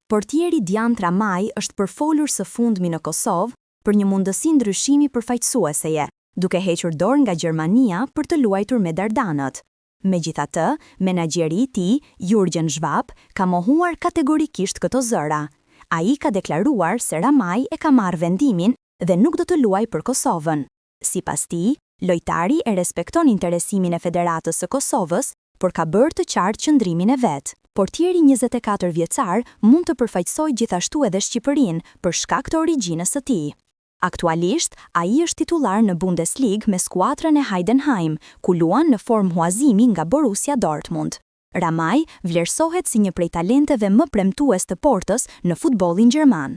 Portieri Dian Tramaj është përfolur së fundmi në Kosovë për një mundësi ndryshimi përfaqësueseje, duke hequr dorë nga Gjermania për të luajtur me Dardanët. Megjithatë, menaxheri i tij, Jurgen Schwab, ka mohuar kategorikisht këto zëra. Ai ka deklaruar se Ramaj e ka marrë vendimin dhe nuk do të luajë për Kosovën. Sipas tij, lojtari e respekton interesimin e Federatës së Kosovës, por ka bërë të qartë qëndrimin e vet. Portieri 24 vjeçar mund të përfaqësojë gjithashtu edhe Shqipërinë për shkak të origjinës së tij. Aktualisht, ai është titullar në Bundesligë me skuadrën e Heidenheim, ku luan në formë huazimi nga Borussia Dortmund. Ramaj vlerësohet si një prej talenteve më premtues të Portës në futbollin gjerman.